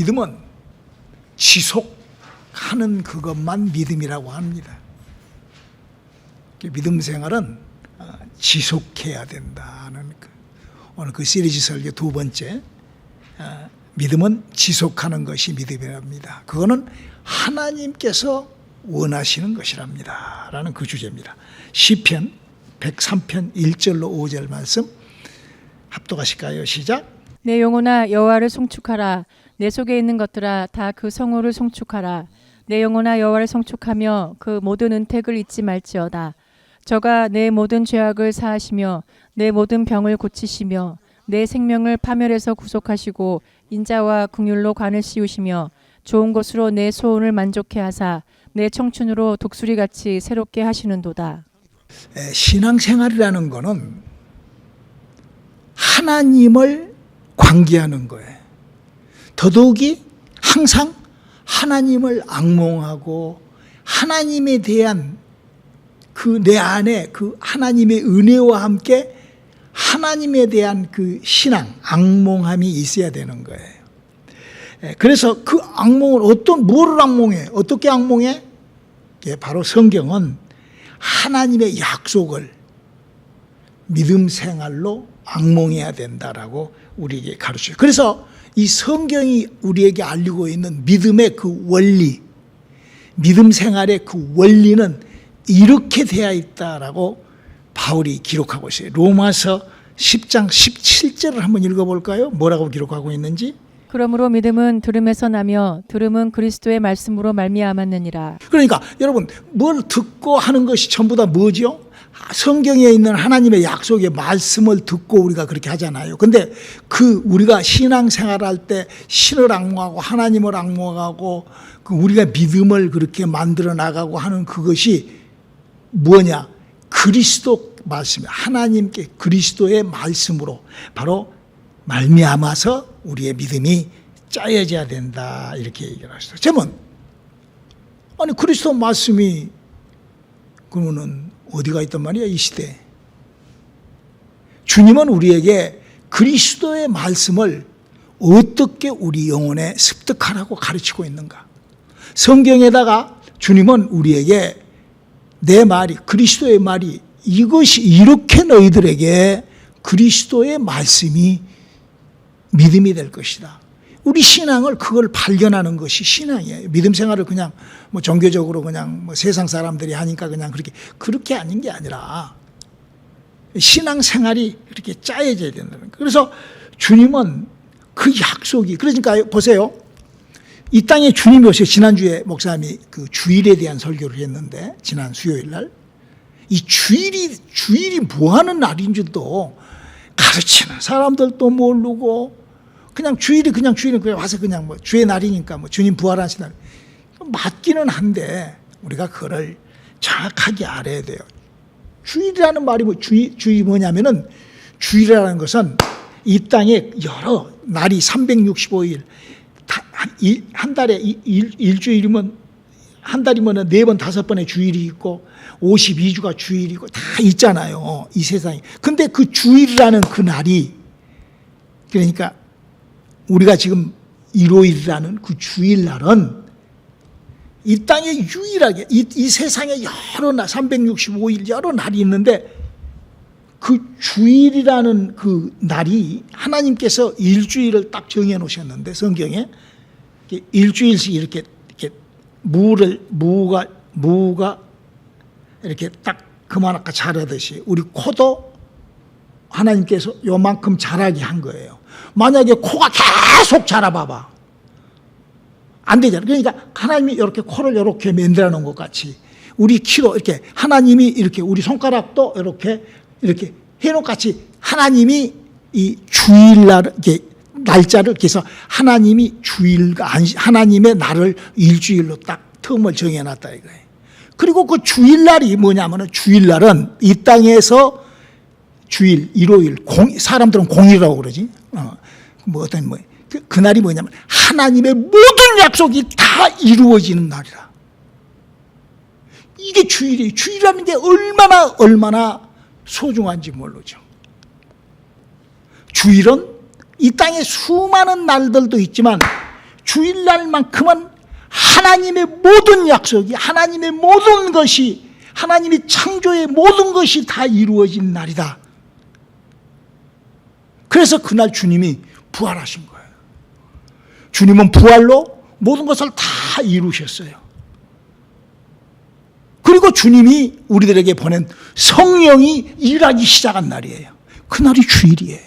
믿음은 지속하는 그것만 믿음이라고 합니다. 믿음 생활은 지속해야 된다는 오늘 그 시리즈 설교 두 번째, 믿음은 지속하는 것이 믿음이랍니다. 그거는 하나님께서 원하시는 것이랍니다 라는 그 주제입니다. 시편 103편 1절로 5절 말씀 합독하실까요? 시작. 내 영혼아 여호와를 송축하라. 내 속에 있는 것들아 다 그 성호를 송축하라. 내 영혼아 여호와를 송축하며 그 모든 은택을 잊지 말지어다. 저가 내 모든 죄악을 사하시며 내 모든 병을 고치시며 내 생명을 파멸에서 구속하시고 인자와 긍휼로 관을 씌우시며 좋은 것으로 내 소원을 만족해 하사 내 청춘으로 독수리같이 새롭게 하시는도다. 신앙생활이라는 거는 하나님을 관계하는 거예요. 더더욱이 항상 하나님을 앙몽하고 하나님에 대한 그 내 안에 그 하나님의 은혜와 함께 하나님에 대한 그 신앙, 앙몽함이 있어야 되는 거예요. 그래서 그 앙몽을 뭐를 앙몽해? 어떻게 앙몽해? 바로 성경은 하나님의 약속을 믿음 생활로 앙몽해야 된다라고 우리에게 가르쳐요. 그래서 이 성경이 우리에게 알리고 있는 믿음의 그 원리, 믿음 생활의 그 원리는 이렇게 되어 있다라고 바울이 기록하고 있어요. 로마서 10장 17절을 한번 읽어볼까요? 뭐라고 기록하고 있는지. 그러므로 믿음은 들음에서 나며 들음은 그리스도의 말씀으로 말미암았느니라. 그러니까 여러분 뭘 듣고 하는 것이 전부 다 뭐죠? 성경에 있는 하나님의 약속의 말씀을 듣고 우리가 그렇게 하잖아요. 근데 그 우리가 신앙생활할 때 신을 앙몽하고 하나님을 앙몽하고 그 우리가 믿음을 그렇게 만들어 나가고 하는 그것이 뭐냐? 그리스도 말씀, 하나님께 그리스도의 말씀으로 바로 말미암아서 우리의 믿음이 짜여져야 된다 이렇게 얘기를 하셨어요. 제목 아니 그리스도 말씀이 그러면은 어디가 있단 말이야 이 시대에. 주님은 우리에게 그리스도의 말씀을 어떻게 우리 영혼에 습득하라고 가르치고 있는가. 성경에다가 주님은 우리에게 내 말이 그리스도의 말이 이것이 이렇게 너희들에게 그리스도의 말씀이 믿음이 될 것이다. 우리 신앙을 그걸 발견하는 것이 신앙이에요. 믿음 생활을 그냥 뭐 종교적으로 그냥 뭐 세상 사람들이 하니까 그냥 그렇게 아닌 게 아니라 신앙 생활이 그렇게 짜여져야 된다는 거예요. 그래서 주님은 그 약속이 그러니까 보세요. 이 땅에 주님이 오셔서 지난주에 목사님이 그 주일에 대한 설교를 했는데 지난 수요일 날 이 주일이 뭐 하는 날인 줄도 가르치는 사람들도 모르고 그냥 주일이 그냥 와서 그냥 뭐 주의 날이니까 뭐 주님 부활하신 날 맞기는 한데 우리가 그걸 정확하게 알아야 돼요. 주일이라는 말이 주일이 뭐냐면은 주일이라는 것은 이 땅에 여러 날이 365일 한 달에 일주일이면 한 달이면 4번 5번의 주일이 있고 52주가 주일이고 다 있잖아요. 이 세상에. 근데 그 주일이라는 그 날이 그러니까 우리가 지금 일요일이라는 그 주일날은 이 땅에 유일하게 이 세상에 여러 날 365일 여러 날이 있는데 그 주일이라는 그 날이 하나님께서 일주일을 딱 정해 놓으셨는데 성경에 일주일씩 이렇게 무가 이렇게 딱 그만큼 자라듯이 우리 코도 하나님께서 요만큼 자라게 한 거예요. 만약에 코가 계속 자라봐봐. 안 되잖아. 그러니까 하나님이 이렇게 코를 이렇게 만들어 놓은 것 같이 우리 키도 이렇게 하나님이 이렇게 우리 손가락도 이렇게 해놓은 같이 하나님이 이 주일날 이렇게 날짜를 그래서 하나님이 하나님의 날을 일주일로 딱 텀을 정해놨다 이거예요. 그리고 그 주일날이 뭐냐면은 주일날은 이 땅에서 주일, 일요일, 사람들은 공일이라고 그러지. 그 날이 뭐냐면 하나님의 모든 약속이 다 이루어지는 날이라. 이게 주일이에요. 주일이라는 게 얼마나 소중한지 모르죠. 주일은 이 땅에 수많은 날들도 있지만 주일날만큼은 하나님의 모든 약속이, 하나님의 모든 것이, 하나님이 창조의 모든 것이 다 이루어진 날이다. 그래서 그날 주님이 부활하신 거예요. 주님은 부활로 모든 것을 다 이루셨어요. 그리고 주님이 우리들에게 보낸 성령이 일하기 시작한 날이에요. 그날이 주일이에요.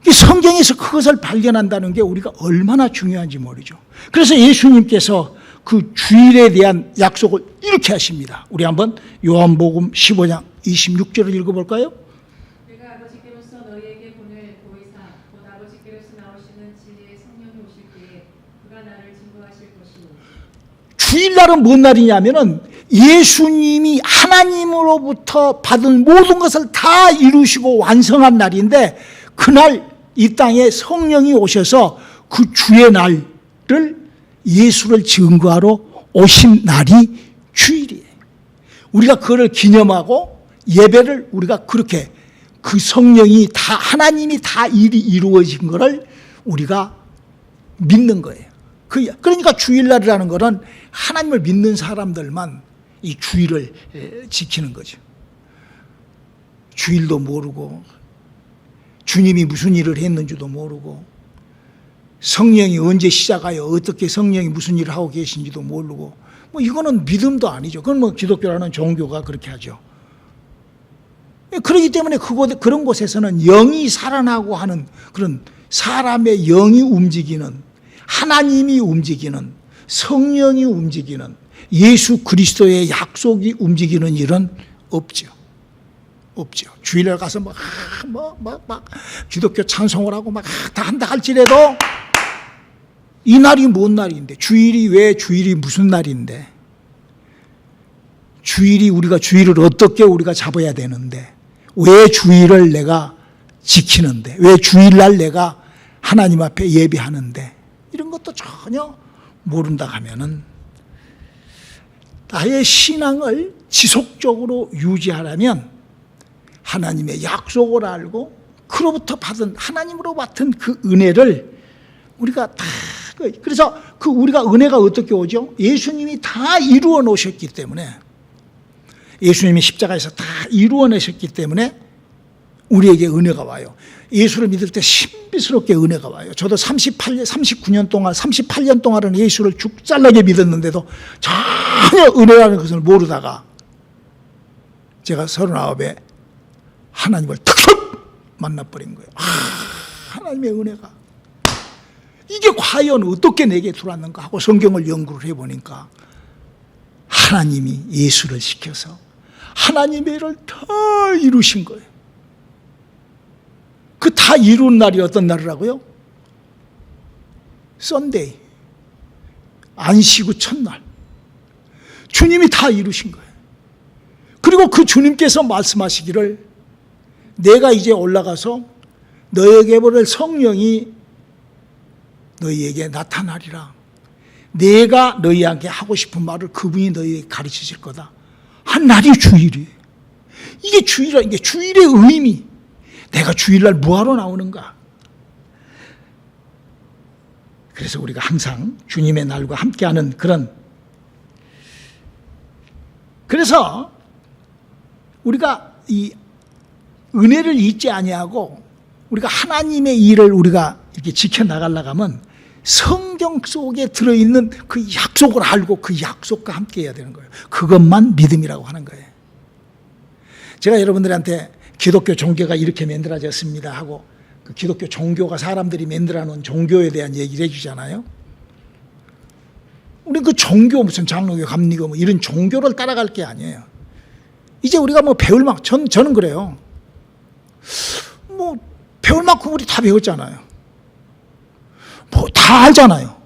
이 성경에서 그것을 발견한다는 게 우리가 얼마나 중요한지 모르죠. 그래서 예수님께서 그 주일에 대한 약속을 이렇게 하십니다. 우리 한번 요한복음 15장 26절을 읽어볼까요? 내가 아버지께로서 너희에게 보낼 보혜사 곧 아버지께로서 나오시는 진리의 성령이 오실 때에 그가 나를 증거하실 것이니. 주일날은 뭔 날이냐면은 예수님이 하나님으로부터 받은 모든 것을 다 이루시고 완성한 날인데, 그날 이 땅에 성령이 오셔서 그 주의 날을, 예수를 증거하러 오신 날이 주일이에요. 우리가 그걸 기념하고 예배를 우리가 그렇게, 그 성령이 다, 하나님이 다 일이 이루어진 것을 우리가 믿는 거예요. 그러니까 주일날이라는 것은 하나님을 믿는 사람들만 이 주일을 지키는 거죠. 주일도 모르고 주님이 무슨 일을 했는지도 모르고 성령이 언제 시작하여 어떻게 성령이 무슨 일을 하고 계신지도 모르고, 뭐 이거는 믿음도 아니죠. 그건 뭐 기독교라는 종교가 그렇게 하죠. 그렇기 때문에 그런 곳에서는 영이 살아나고 하는, 그런 사람의 영이 움직이는, 하나님이 움직이는, 성령이 움직이는, 예수 그리스도의 약속이 움직이는 일은 없죠. 없죠. 주일날 가서 막 기독교 찬송을 하고 막 다 한다 할지라도 이 날이 뭔 날인데, 주일이 왜 주일이 무슨 날인데, 주일이 우리가 주일을 어떻게 우리가 잡아야 되는데, 왜 주일을 내가 지키는데, 왜 주일날 내가 하나님 앞에 예배하는데, 이런 것도 전혀 모른다 하면은 나의 신앙을 지속적으로 유지하려면 하나님의 약속을 알고 그로부터 받은, 하나님으로 받은 그 은혜를 우리가 다, 그래서 그 우리가 은혜가 어떻게 오죠? 예수님이 다 이루어 놓으셨기 때문에, 예수님이 십자가에서 다 이루어 내셨기 때문에 우리에게 은혜가 와요. 예수를 믿을 때 신비스럽게 은혜가 와요. 저도 38년 동안은 예수를 죽잘나게 믿었는데도 전혀 은혜라는 것을 모르다가 제가 39에 하나님을 탁 만나버린 거예요. 하나님의 은혜가 이게 과연 어떻게 내게 들어왔는가 하고 성경을 연구를 해보니까, 하나님이 예수를 시켜서 하나님의 일을 다 이루신 거예요. 그 다 이룬 날이 어떤 날이라고요? 썬데이, 안식 후 첫날. 주님이 다 이루신 거예요. 그리고 그 주님께서 말씀하시기를, 내가 이제 올라가서 너에게 보낼 성령이 너희에게 나타나리라. 내가 너희에게 하고 싶은 말을 그분이 너희에게 가르치실 거다. 한 날이 주일이에요. 이게 주일이라, 이게 주일의 의미. 내가 주일날 뭐하러 나오는가? 그래서 우리가 항상 주님의 날과 함께하는 그런, 그래서 우리가 이 은혜를 잊지 아니하고 우리가 하나님의 일을 우리가 이렇게 지켜나가려고 하면 성경 속에 들어있는 그 약속을 알고 그 약속과 함께 해야 되는 거예요. 그것만 믿음이라고 하는 거예요. 제가 여러분들한테 기독교 종교가 이렇게 만들어졌습니다 하고, 그 기독교 종교가 사람들이 만들어 놓은 종교에 대한 얘기를 해주잖아요. 우리 그 종교, 무슨 장로교, 감리교 뭐 이런 종교를 따라갈 게 아니에요. 이제 우리가 뭐 배울 만큼, 저는 그래요. 뭐 배울 만큼 우리 다 배웠잖아요. 뭐 다 알잖아요.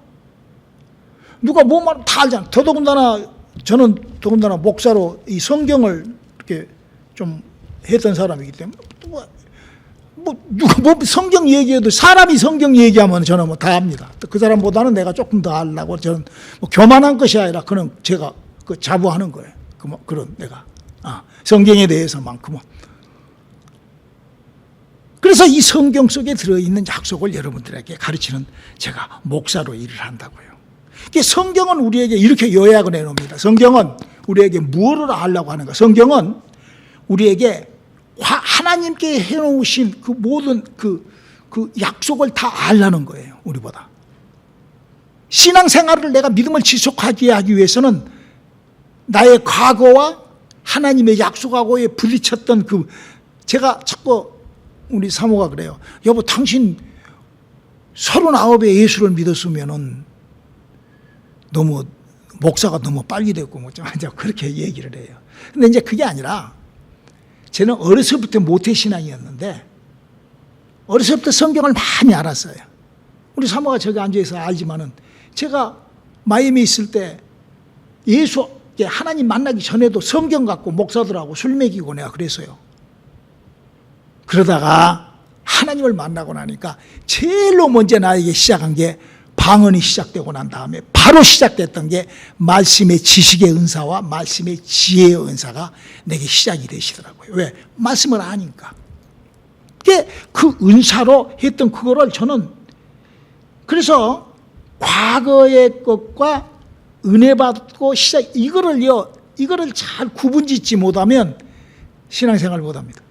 누가 뭐 말 다 알잖아요. 더더군다나 저는 더군다나 목사로 이 성경을 이렇게 좀 했던 사람이기 때문에 누가 뭐 성경 얘기해도, 사람이 성경 얘기하면 저는 뭐 다 압니다. 그 사람보다는 내가 조금 더 알라고, 저는 뭐 교만한 것이 아니라 그는 제가 그 자부하는 거예요. 그런 내가 성경에 대해서만큼은. 그래서 이 성경 속에 들어있는 약속을 여러분들에게 가르치는 제가 목사로 일을 한다고요. 성경은 우리에게 이렇게 요약을 해놓습니다. 성경은 우리에게 무엇을 하려고 하는가? 성경은 우리에게 하나님께 해놓으신 그 모든 그 약속을 다 알라는 거예요. 우리보다. 신앙생활을 내가 믿음을 지속하게 하기 위해서는 나의 과거와 하나님의 약속하고에 부딪혔던 제가 자꾸 우리 사모가 그래요. 여보, 당신 39에 예수를 믿었으면은 너무 목사가 너무 빨리 됐고 뭐 좀 그렇게 얘기를 해요. 근데 이제 그게 아니라 저는 어려서부터 모태신앙이었는데 어려서부터 성경을 많이 알았어요. 우리 사모가 저기 앉아서 알지만은 제가 마이애미 있을 때 하나님 만나기 전에도 성경 갖고 목사들하고 술 먹이고 내가 그랬어요. 그러다가 하나님을 만나고 나니까 제일로 먼저 나에게 시작한 게 방언이 시작되고 난 다음에 바로 시작됐던 게 말씀의 지식의 은사와 말씀의 지혜의 은사가 내게 시작이 되시더라고요. 왜? 말씀을 아니까. 그 은사로 했던 그거를 저는 그래서 과거의 것과 은혜 받고 이거를 잘 구분짓지 못하면 신앙생활 못합니다.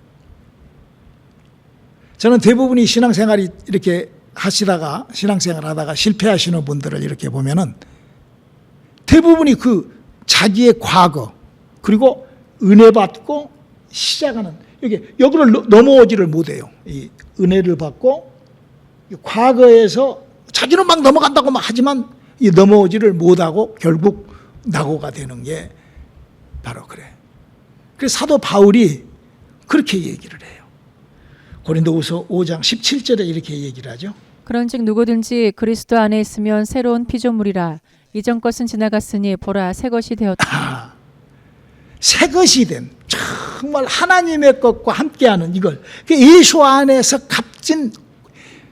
저는 대부분이 신앙생활이 이렇게 신앙생활 하다가 실패하시는 분들을 이렇게 보면은 대부분이 자기의 과거 그리고 은혜 받고 시작하는 여기를 넘어오지를 못해요. 이 은혜를 받고 과거에서 자기는 막 넘어간다고 막 하지만 이 넘어오지를 못하고 결국 낙오가 되는 게 바로 그래. 그래서 사도 바울이 그렇게 얘기를 해요. 고린도후서 5장 17절에 이렇게 얘기를 하죠. 그런즉 누구든지 그리스도 안에 있으면 새로운 피조물이라. 이전 것은 지나갔으니 보라 새 것이 되었다. 새 것이 된 정말 하나님의 것과 함께하는 이걸 예수 안에서 값진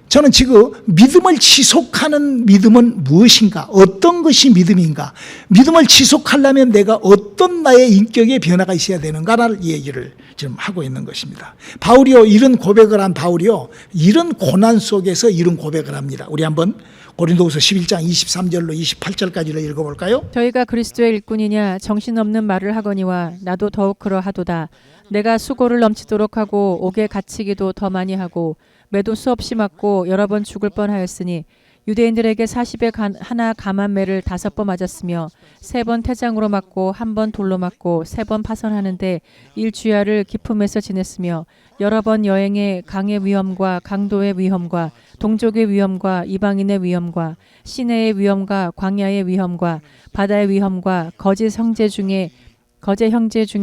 저는 지금 믿음을 지속하는 믿음은 무엇인가? 어떤 것이 믿음인가? 믿음을 지속하려면 내가 어떤 나의 인격의 변화가 있어야 되는가를 얘기를 지금 하고 있는 것입니다. 바울이요, 이런 고백을 한 바울이요, 이런 고난 속에서 이런 고백을 합니다. 우리 한번 고린도후서 11장 23절로 28절까지를 읽어볼까요? 저희가 그리스도의 일꾼이냐 정신없는 말을 하거니와 나도 더욱 그러하도다. 내가 수고를 넘치도록 하고 옥에 갇히기도 더 많이 하고 매도 수없이 맞고 여러 번 죽을 뻔하였으니 유대인들에게 40에 하나 감한 매를 5번 맞았으며 3번 태장으로 맞고 1번 돌로 맞고 3번 파선하는데 일주야를 기품에서 지냈으며 여러 번 여행에 강의 위험과 강도의 위험과 동족의 위험과 이방인의 위험과 시내의 위험과 광야의 위험과 바다의 위험과 거짓 형제 중에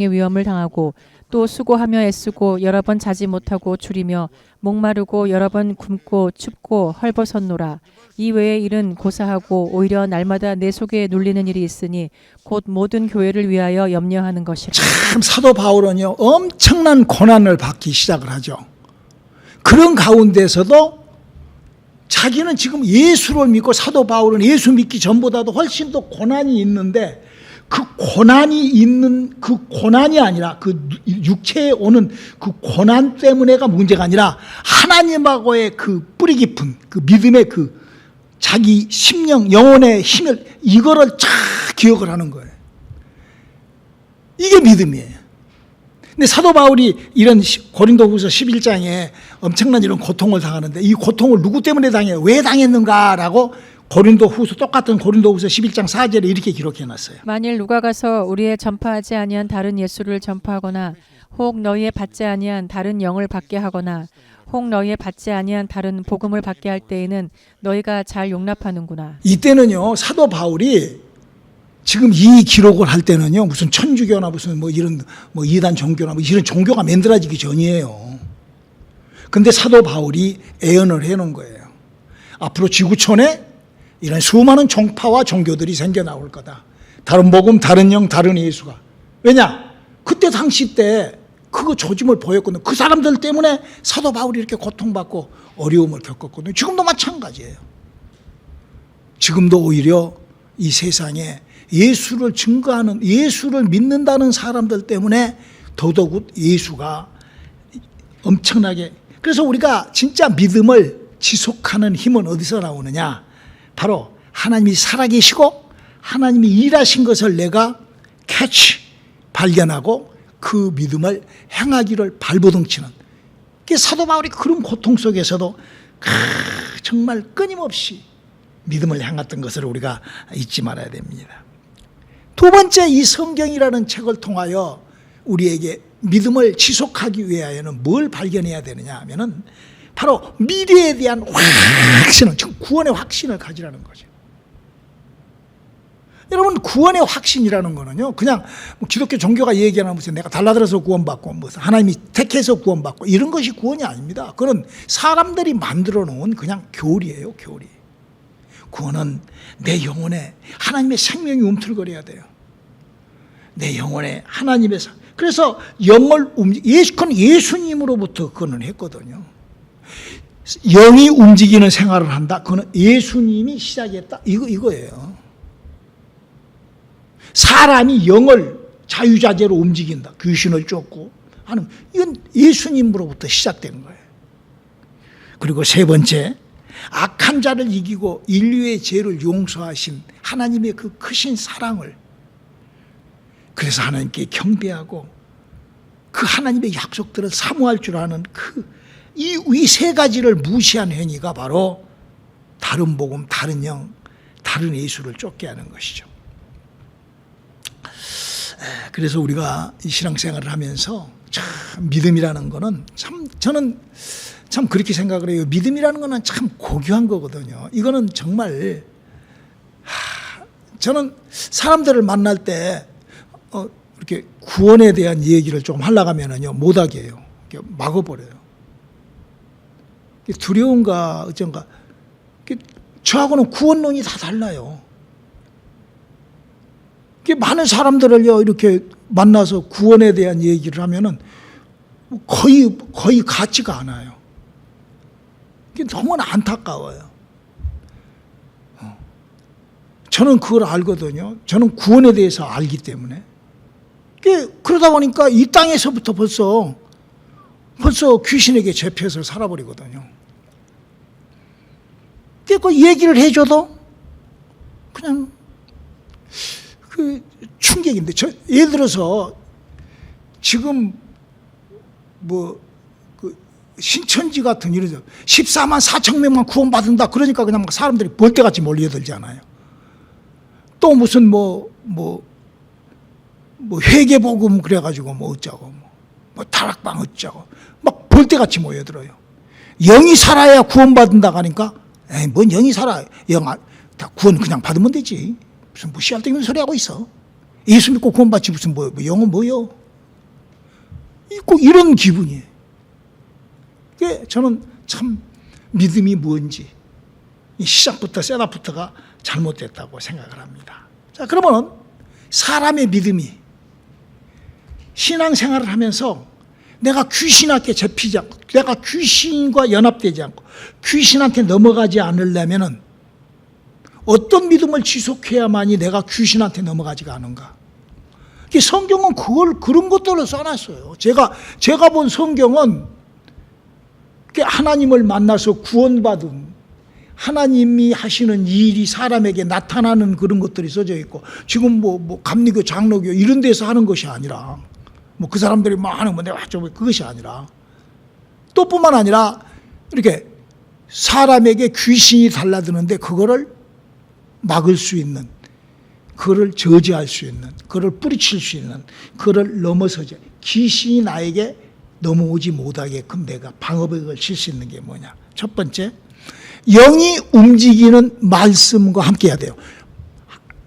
위험을 당하고 또 수고하며 애쓰고 여러 번 자지 못하고 줄이며 목마르고 여러 번 굶고 춥고 헐벗었노라. 이 외의 일은 고사하고 오히려 날마다 내 속에 눌리는 일이 있으니 곧 모든 교회를 위하여 염려하는 것이라. 참 사도 바울은요 엄청난 고난을 받기 시작을 하죠. 그런 가운데서도 자기는 지금 예수를 믿고 사도 바울은 예수 믿기 전보다도 훨씬 더 고난이 있는데 그 고난이 아니라 그 육체에 오는 그 고난 때문에가 문제가 아니라 하나님하고의 그 뿌리 깊은 그 믿음의 그 자기 심령, 영혼의 힘을 이거를 쫙 기억을 하는 거예요. 이게 믿음이에요. 근데 사도 바울이 이런 고린도후서 11장에 엄청난 이런 고통을 당하는데 이 고통을 누구 때문에 당해요? 왜 당했는가라고 똑같은 고린도후서 11장 4절에 이렇게 기록해놨어요. 만일 누가 가서 우리의 전파하지 아니한 다른 예수를 전파하거나 혹 너희의 받지 아니한 다른 영을 받게 하거나 혹 너희의 받지 아니한 다른 복음을 받게 할 때에는 너희가 잘 용납하는구나. 이때는요 사도 바울이 지금 이 기록을 할 때는요 무슨 천주교나 무슨 이런 이단 종교나 이런 종교가 만들어지기 전이에요. 근데 사도 바울이 애언을 해놓은 거예요. 앞으로 지구촌에 이런 수많은 종파와 종교들이 생겨 나올 거다. 다른 복음, 다른 영, 다른 예수가. 왜냐? 그때 당시 때 그거 조짐을 보였거든요. 그 사람들 때문에 사도 바울이 이렇게 고통받고 어려움을 겪었거든요. 지금도 마찬가지예요. 지금도 오히려 이 세상에 예수를 증거하는, 예수를 믿는다는 사람들 때문에 더더욱 예수가 엄청나게 그래서 우리가 진짜 믿음을 지속하는 힘은 어디서 나오느냐? 바로 하나님이 살아계시고 하나님이 일하신 것을 내가 발견하고 그 믿음을 행하기를 발버둥치는, 사도 바울이 그런 고통 속에서도 정말 끊임없이 믿음을 향했던 것을 우리가 잊지 말아야 됩니다. 두 번째, 이 성경이라는 책을 통하여 우리에게 믿음을 지속하기 위하여는 뭘 발견해야 되느냐 하면은 바로 미래에 대한 확신을, 즉 구원의 확신을 가지라는 거죠. 여러분, 구원의 확신이라는 거는요, 그냥 기독교 종교가 얘기하는 무슨 내가 달라들어서 구원받고 무슨 하나님이 택해서 구원받고 이런 것이 구원이 아닙니다. 그건 사람들이 만들어 놓은 그냥 교리예요, 교리. 구원은 내 영혼에 하나님의 생명이 움틀거려야 돼요. 내 영혼에 하나님의 그래서 영을 예수님으로부터 그거는 했거든요. 영이 움직이는 생활을 한다. 그거는 예수님이 시작했다. 이거예요. 사람이 영을 자유자재로 움직인다. 귀신을 쫓고 하는, 이건 예수님으로부터 시작되는 거예요. 그리고 세 번째, 악한 자를 이기고 인류의 죄를 용서하신 하나님의 그 크신 사랑을, 그래서 하나님께 경배하고 그 하나님의 약속들을 사모할 줄 아는 이 세 가지를 무시한 행위가 바로 다른 복음, 다른 영, 다른 예수를 쫓게 하는 것이죠. 그래서 우리가 이 신앙생활을 하면서 참 믿음이라는 거는 저는 참 그렇게 생각을 해요. 믿음이라는 거는 참 고귀한 거거든요. 이거는 정말 저는 사람들을 만날 때 이렇게 구원에 대한 얘기를 좀 하려고 하면은요, 못하게 해요. 막아버려요. 두려움과 어쩐가, 저하고는 구원론이 다 달라요. 많은 사람들을요, 이렇게 만나서 구원에 대한 얘기를 하면은 거의 같지가 않아요. 너무나 안타까워요. 저는 그걸 알거든요. 저는 구원에 대해서 알기 때문에. 그러다 보니까 이 땅에서부터 벌써 귀신에게 잡혀서 살아버리거든요. 그 얘기를 해줘도 그냥 충격인데, 예를 들어서 지금 신천지 같은 이런 14만 4천 명만 구원받는다 그러니까 그냥 막 사람들이 벌떼같이 몰려들잖아요. 또 무슨 회개복음 그래가지고 어쩌고 다락방 어쩌고 막 벌떼같이 모여들어요. 영이 살아야 구원받는다 하니까 뭔 영이 살아, 다 구원 그냥 받으면 되지, 무슨 씨알데기 소리 하고 있어. 예수 믿고 구원받지 무슨 영은 뭐요? 꼭 이런 기분이에요. 저는 참 믿음이 뭔지 이 시작부터 셋업부터가 잘못됐다고 생각을 합니다. 자, 그러면 사람의 믿음이 신앙생활을 하면서 내가 귀신한테 잡히지 않고, 내가 귀신과 연합되지 않고 귀신한테 넘어가지 않으려면은 어떤 믿음을 지속해야만이 내가 귀신한테 넘어가지가 않은가? 성경은 그런 것들을 써놨어요. 제가 본 성경은 하나님을 만나서 구원받은, 하나님이 하시는 일이 사람에게 나타나는 그런 것들이 써져 있고, 지금 감리교, 장로교 이런 데서 하는 것이 아니라, 그 사람들이 하는 내가 그것이 아니라, 또 뿐만 아니라 이렇게 사람에게 귀신이 달라드는데 그거를 막을 수 있는, 그거를 저지할 수 있는, 그거를 뿌리칠 수 있는, 그거를 넘어서지, 귀신이 나에게 넘어오지 못하게끔 내가 방어벽을 칠 수 있는 게 뭐냐? 첫 번째, 영이 움직이는 말씀과 함께 해야 돼요.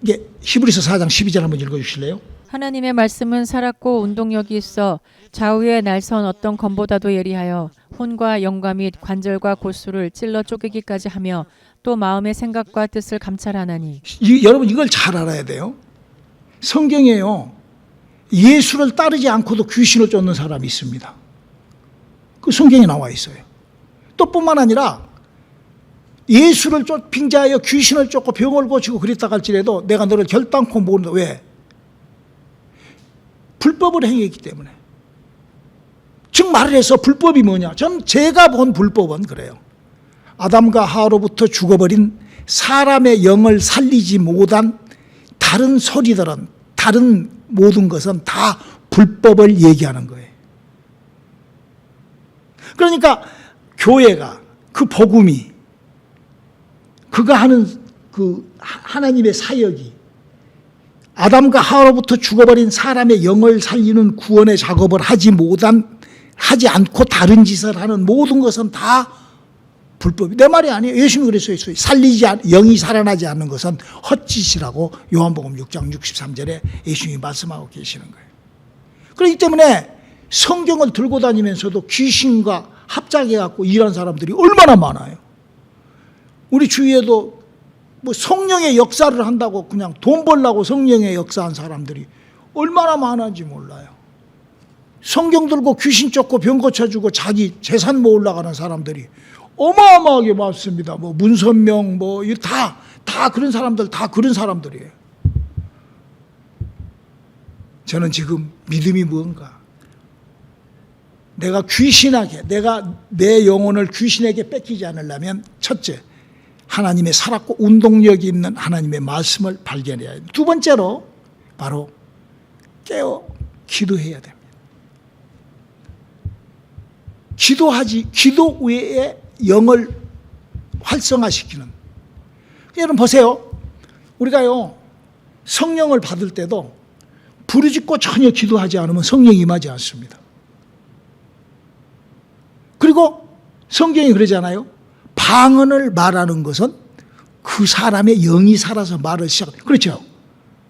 이게 히브리서 4장 12절 한번 읽어주실래요? 하나님의 말씀은 살았고 운동력이 있어 좌우에 날선 어떤 검보다도 예리하여 혼과 영과 및 관절과 골수를 찔러 쪼개기까지 하며 또 마음의 생각과 뜻을 감찰하나니. 여러분, 이걸 잘 알아야 돼요. 성경에요, 예수를 따르지 않고도 귀신을 쫓는 사람이 있습니다. 그 성경에 나와 있어요. 또 뿐만 아니라 예수를 빙자하여 귀신을 쫓고 병을 고치고 그랬다 할지라도 내가 너를 결단코 모른다. 왜? 불법을 행했기 때문에. 즉 말을 해서 불법이 뭐냐? 전 제가 본 불법은 그래요. 아담과 하와로부터 죽어버린 사람의 영을 살리지 못한 다른 소리들은, 다른 모든 것은 다 불법을 얘기하는 거예요. 그러니까 교회가, 그 복음이, 그가 하는 그 하나님의 사역이 아담과 하와로부터 죽어버린 사람의 영을 살리는 구원의 작업을 하지 않고 다른 짓을 하는 모든 것은 다 불법이. 내 말이 아니에요. 예수님이 그랬어요. 영이 살아나지 않는 것은 헛짓이라고 요한복음 6장 63절에 예수님이 말씀하고 계시는 거예요. 그렇기 때문에 성경을 들고 다니면서도 귀신과 합작해갖고 일하는 사람들이 얼마나 많아요. 우리 주위에도 뭐 성령의 역사를 한다고 그냥 돈 벌려고 성령의 역사한 사람들이 얼마나 많은지 몰라요. 성경 들고 귀신 쫓고 병 고쳐주고 자기 재산 모으려고 하는 사람들이 어마어마하게 많습니다. 뭐 문선명 다 그런 사람들, 다 그런 사람들이에요. 저는 지금 믿음이 무언가, 내가 내 영혼을 귀신에게 뺏기지 않으려면 첫째, 하나님의 살았고 운동력이 있는 하나님의 말씀을 발견해야 합니다. 두 번째로 바로 깨어 기도해야 됩니다. 기도 외에 영을 활성화시키는. 여러분 보세요. 우리가요, 성령을 받을 때도 부르짖고 전혀 기도하지 않으면 성령이 임하지 않습니다. 그리고 성경이 그러잖아요. 방언을 말하는 것은 그 사람의 영이 살아서 말을 시작합니다. 그렇죠?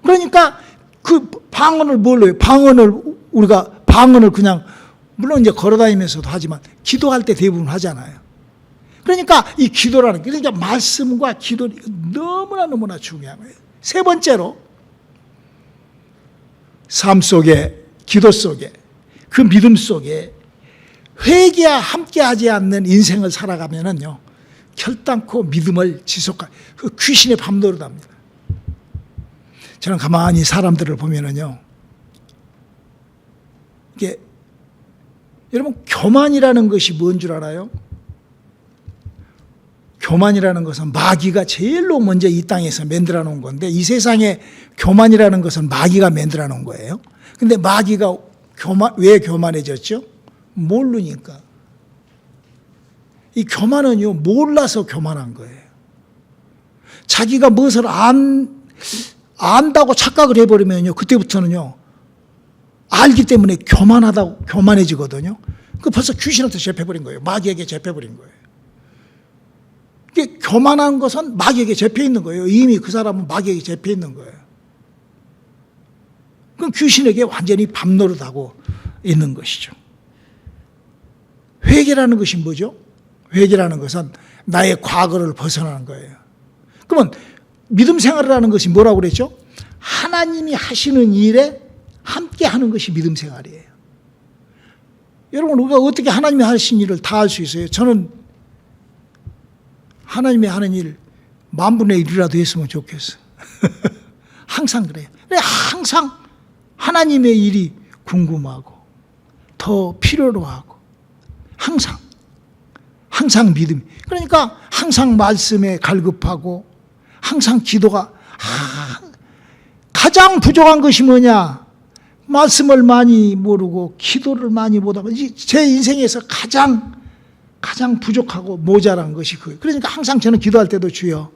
그러니까 그 방언을 뭘로 해요? 우리가 방언을 그냥 물론 이제 걸어다니면서도 하지만 기도할 때 대부분 하잖아요. 그러니까 이 기도라는 게, 그러니까 말씀과 기도는 너무나 중요한 거예요. 세 번째로 삶 속에, 기도 속에, 그 믿음 속에 회개와 함께하지 않는 인생을 살아가면은요, 결단코 믿음을 그 귀신의 밤노릇합니다. 저는 가만히 사람들을 보면은요, 이게 여러분 교만이라는 것이 뭔 줄 알아요? 교만이라는 것은 마귀가 제일로 먼저 이 땅에서 만들어 놓은 건데, 이 세상에 교만이라는 것은 마귀가 만들어 놓은 거예요. 근데 마귀가 왜 교만해졌죠? 모르니까. 이 교만은요, 몰라서 교만한 거예요. 자기가 무엇을 안다고 착각을 해버리면요, 그때부터는요, 알기 때문에 교만해지거든요. 그 벌써 귀신한테 잡혀버린 거예요. 마귀에게 잡혀버린 거예요. 이게 교만한 것은 마귀에게 잡혀 있는 거예요. 이미 그 사람은 마귀에게 잡혀 있는 거예요. 그럼 귀신에게 완전히 밤노릇하고 있는 것이죠. 회개라는 것이 뭐죠? 회개라는 것은 나의 과거를 벗어나는 거예요. 그러면 믿음 생활을 하는 것이 뭐라고 그랬죠? 하나님이 하시는 일에 함께 하는 것이 믿음 생활이에요. 여러분, 우리가 어떻게 하나님이 하신 일을 다 할 수 있어요? 저는 하나님이 하는 일 10,000분의 1이라도 했으면 좋겠어. 항상 그래요. 항상 하나님의 일이 궁금하고 더 필요로 하고 항상 믿음이. 그러니까 항상 말씀에 갈급하고 항상 기도가 가장 부족한 것이 뭐냐? 말씀을 많이 모르고 기도를 많이 못하고 제 인생에서 가장 부족하고 모자란 것이 그거예요. 그러니까 항상 저는 기도할 때도 주여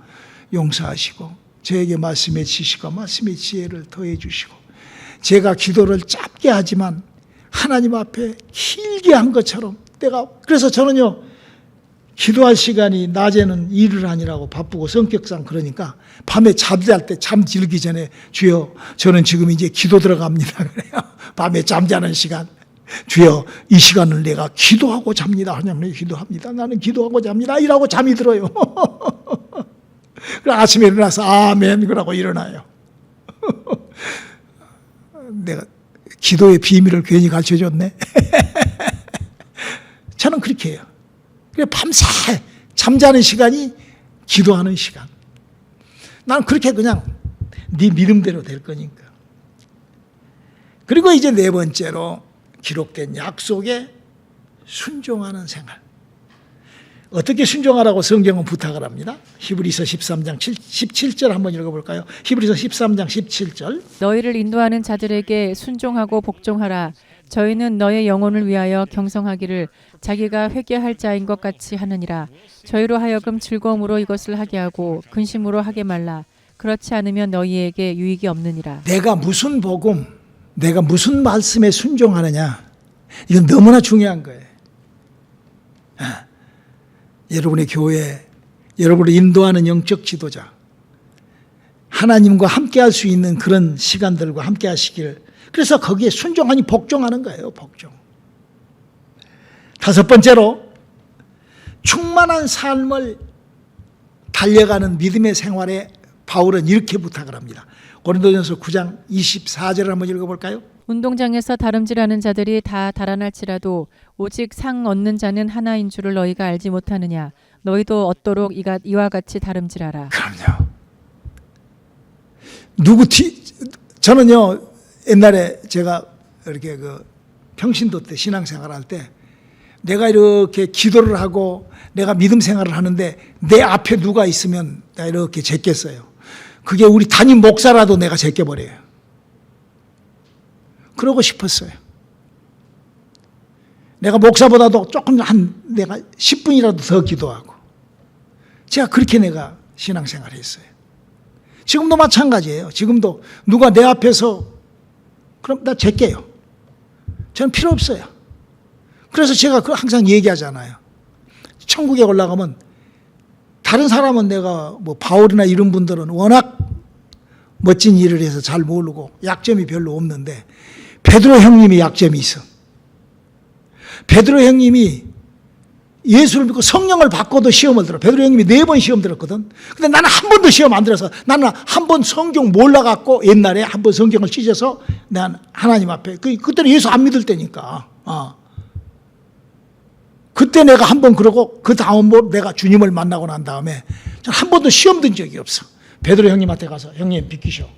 용서하시고 저에게 말씀의 지식과 말씀의 지혜를 더해 주시고, 제가 기도를 짧게 하지만 하나님 앞에 길게 한 것처럼 그래서 저는요, 기도할 시간이 낮에는 일을 하느라고 바쁘고 성격상 그러니까 밤에 잠잘 때 잠들기 전에 주여 저는 지금 이제 기도 들어갑니다. 그래요. 밤에 잠자는 시간, 주여 이 시간을 내가 기도하고 잡니다. 하나님 기도합니다. 나는 기도하고 잡니다. 이라고 잠이 들어요. 그럼 아침에 일어나서 아멘 그러고 일어나요. 내가 기도의 비밀을 괜히 가르쳐줬네. 저는 그렇게 해요. 밤새 잠자는 시간이 기도하는 시간. 나는 그렇게 그냥 네 믿음대로 될 거니까. 그리고 이제 네 번째로 기록된 약속의 순종하는 생활. 어떻게 순종하라고 성경은 부탁을 합니다. 히브리서 13장 17절 한번 읽어볼까요? 히브리서 13장 17절. 너희를 인도하는 자들에게 순종하고 복종하라. 저희는 너의 영혼을 위하여 경성하기를 자기가 회개할 자인 것 같이 하느니라. 저희로 하여금 즐거움으로 이것을 하게 하고 근심으로 하게 말라. 그렇지 않으면 너희에게 유익이 없느니라. 내가 무슨 복음, 내가 무슨 말씀에 순종하느냐, 이건 너무나 중요한 거예요. 여러분의 교회, 여러분을 인도하는 영적 지도자, 하나님과 함께 할 수 있는 그런 시간들과 함께 하시기를, 그래서 거기에 순종하니 복종하는 거예요. 복종. 다섯 번째로, 충만한 삶을 달려가는 믿음의 생활에 바울은 이렇게 부탁을 합니다. 고린도전서 9장 24절을 한번 읽어볼까요? 운동장에서 다름질하는 자들이 다 달아날지라도 오직 상 얻는 자는 하나인 줄을 너희가 알지 못하느냐. 너희도 얻도록 이와 같이 다름질하라. 그럼요. 저는요, 옛날에 제가 이렇게 평신도 때 신앙생활할 때 내가 이렇게 기도를 하고 내가 믿음 생활을 하는데 내 앞에 누가 있으면 내가 이렇게 제꼈어요. 그게 우리 담임 목사라도 내가 제껴버려요. 그러고 싶었어요. 내가 목사보다도 조금 내가 10분이라도 더 기도하고. 제가 그렇게 내가 신앙생활을 했어요. 지금도 마찬가지예요. 지금도 누가 내 앞에서 그럼 나 제껴요. 저는 필요 없어요. 그래서 제가 항상 얘기하잖아요. 천국에 올라가면 다른 사람은 내가 바울이나 이런 분들은 워낙 멋진 일을 해서 잘 모르고 약점이 별로 없는데 베드로 형님이 약점이 있어. 베드로 형님이 예수를 믿고 성령을 받고도 시험을 들어. 베드로 형님이 4번 시험 들었거든. 근데 나는 한 번도 시험 안 들어서 나는 한 번 성경 몰라갖고 옛날에 한 번 성경을 찢어서 난 하나님 앞에 그때는 예수 안 믿을 때니까. 그때 내가 한 번 그러고 그 다음 내가 주님을 만나고 난 다음에 한 번도 시험 든 적이 없어. 베드로 형님한테 가서 형님 비키셔.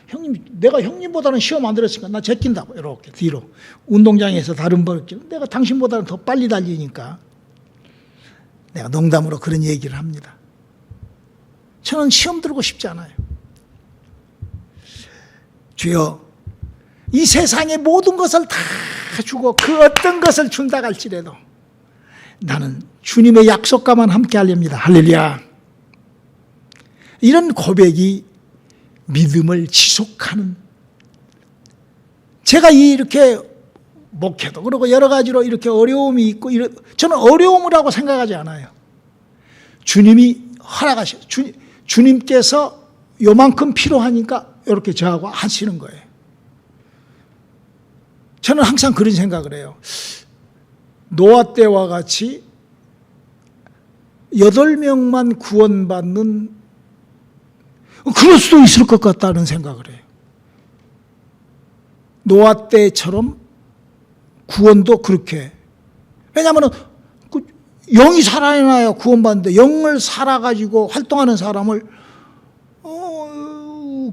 형님 내가 형님보다는 시험 안 들었으니까 나 제낀다고 이렇게 뒤로 운동장에서 다른 번 내가 당신보다는 더 빨리 달리니까 내가 농담으로 그런 얘기를 합니다. 저는 시험 들고 싶지 않아요. 주여 이 세상의 모든 것을 다 주고 그 어떤 것을 준다 할지라도 나는 주님의 약속과만 함께 하렵니다. 할렐루야. 이런 고백이 믿음을 지속하는, 제가 이렇게 목회도 그리고 여러 가지로 이렇게 어려움이 있고 저는 어려움이라고 생각하지 않아요. 주님이 허락하셔. 주님께서 요만큼 필요하니까 이렇게 저하고 하시는 거예요. 저는 항상 그런 생각을 해요. 노아 때와 같이 8명만 구원받는, 그럴 수도 있을 것 같다는 생각을 해요. 노아 때처럼 구원도 그렇게. 왜냐하면 영이 살아나야 구원받는데 영을 살아가지고 활동하는 사람을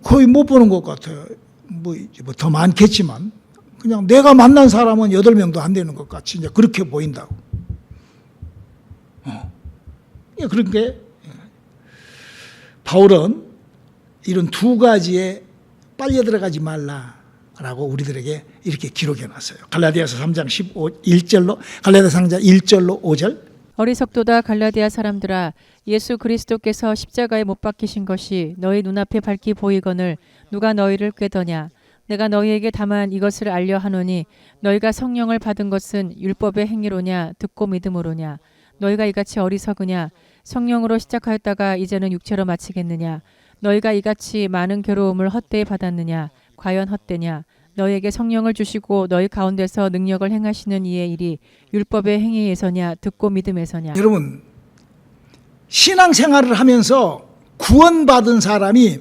거의 못 보는 것 같아요. 뭐 더 많겠지만 그냥 내가 만난 사람은 8명도 안 되는 것 같이 이제 그렇게 보인다고. 그러니까 바울은 이런 두 가지에 빨려 들어가지 말라라고 우리들에게 이렇게 기록해 놨어요. 갈라디아서 3장 1절로 갈라디아서 3장 1절로 5절. 어리석도다 갈라디아 사람들아, 예수 그리스도께서 십자가에 못 박히신 것이 너희 눈앞에 밝히 보이거늘 누가 너희를 꾀더냐. 내가 너희에게 다만 이것을 알려 하노니 너희가 성령을 받은 것은 율법의 행위로냐 듣고 믿음으로냐. 너희가 이같이 어리석으냐. 성령으로 시작하였다가 이제는 육체로 마치겠느냐. 너희가 이같이 많은 괴로움을 헛되이 받았느냐. 과연 헛되냐. 너희에게 성령을 주시고 너희 가운데서 능력을 행하시는 이의 일이 율법의 행위에서냐 듣고 믿음에서냐. 여러분, 신앙생활을 하면서 구원받은 사람이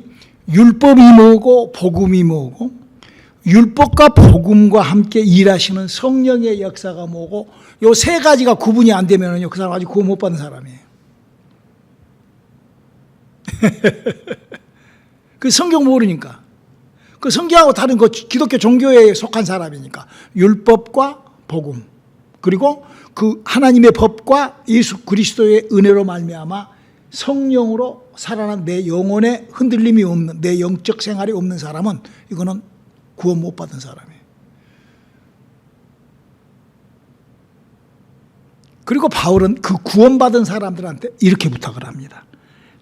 율법이 뭐고 복음이 뭐고, 율법과 복음과 함께 일하시는 성령의 역사가 뭐고, 요 세 가지가 구분이 안 되면요 그 사람 아직 구원 못 받은 사람이에요. 그 성경 모르니까, 그 성경하고 다른 그 기독교 종교에 속한 사람이니까 율법과 복음, 그리고 그 하나님의 법과 예수 그리스도의 은혜로 말미암아 성령으로 살아난 내 영혼에 흔들림이 없는, 내 영적 생활이 없는 사람은 이거는 구원 못 받은 사람이에요. 그리고 바울은 그 구원받은 사람들한테 이렇게 부탁을 합니다.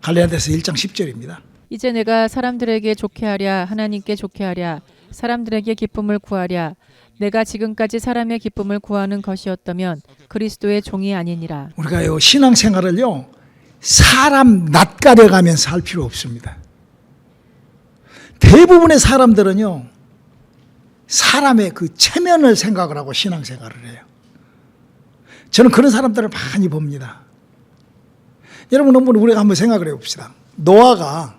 갈라디아서 1장 10절입니다. 이제 내가 사람들에게 좋게 하랴 하나님께 좋게 하랴 사람들에게 기쁨을 구하랴 내가 지금까지 사람의 기쁨을 구하는 것이었다면 그리스도의 종이 아니니라. 우리가요 신앙생활을요 사람 낯가려가면서 할 필요 없습니다. 대부분의 사람들은요 사람의 그 체면을 생각을 하고 신앙생활을 해요. 저는 그런 사람들을 많이 봅니다. 여러분 우리가 한번 생각을 해봅시다. 노아가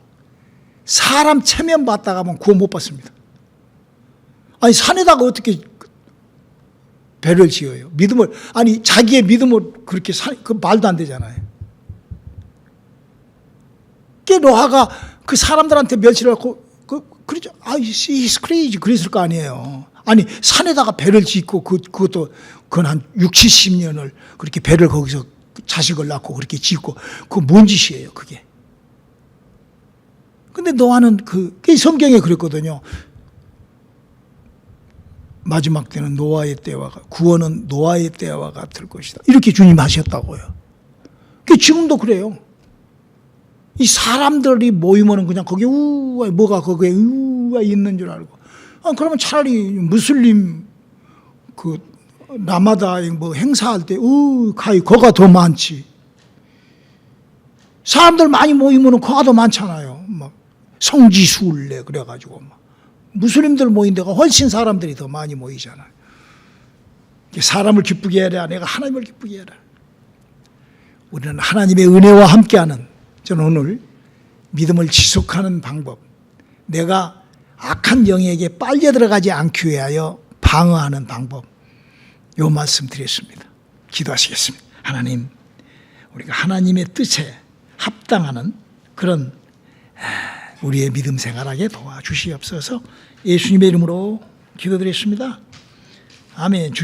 사람 체면 봤다가 하면 구원 못 받습니다. 아니 산에다가 어떻게 배를 지어요? 믿음을, 아니 자기의 믿음을 그렇게 그 말도 안 되잖아요. 그 노아가 그 사람들한테 멸시를 하고 그러죠. he's crazy 그랬을 거 아니에요. 아니 산에다가 배를 짓고 그것도 그건 한 60, 70년을 그렇게 배를 거기서 자식을 낳고 그렇게 짓고 그거 뭔 짓이에요 그게. 근데 노아는 그 성경에 그랬거든요. 마지막 때는 노아의 때와 구원은 노아의 때와 같을 것이다. 이렇게 주님 하셨다고요. 지금도 그래요. 이 사람들이 모이면은 그냥 거기 뭐가 거기에 있는 줄 알고. 그러면 차라리 무슬림 그 라마다인 뭐 행사할 때 거가 더 많지. 사람들 많이 모이면은 거가 더 많잖아요. 막 성지순례 그래가지고 막 무슬림들 모인 데가 훨씬 사람들이 더 많이 모이잖아요. 사람을 기쁘게 해라. 내가 하나님을 기쁘게 해라. 우리는 하나님의 은혜와 함께하는, 저는 오늘 믿음을 지속하는 방법, 내가 악한 영에게 빨려 들어가지 않기 위하여 방어하는 방법, 요 말씀 드렸습니다. 기도하시겠습니다. 하나님, 우리가 하나님의 뜻에 합당하는 그런 우리의 믿음 생활하게 도와주시옵소서. 예수님의 이름으로 기도드렸습니다. 아멘.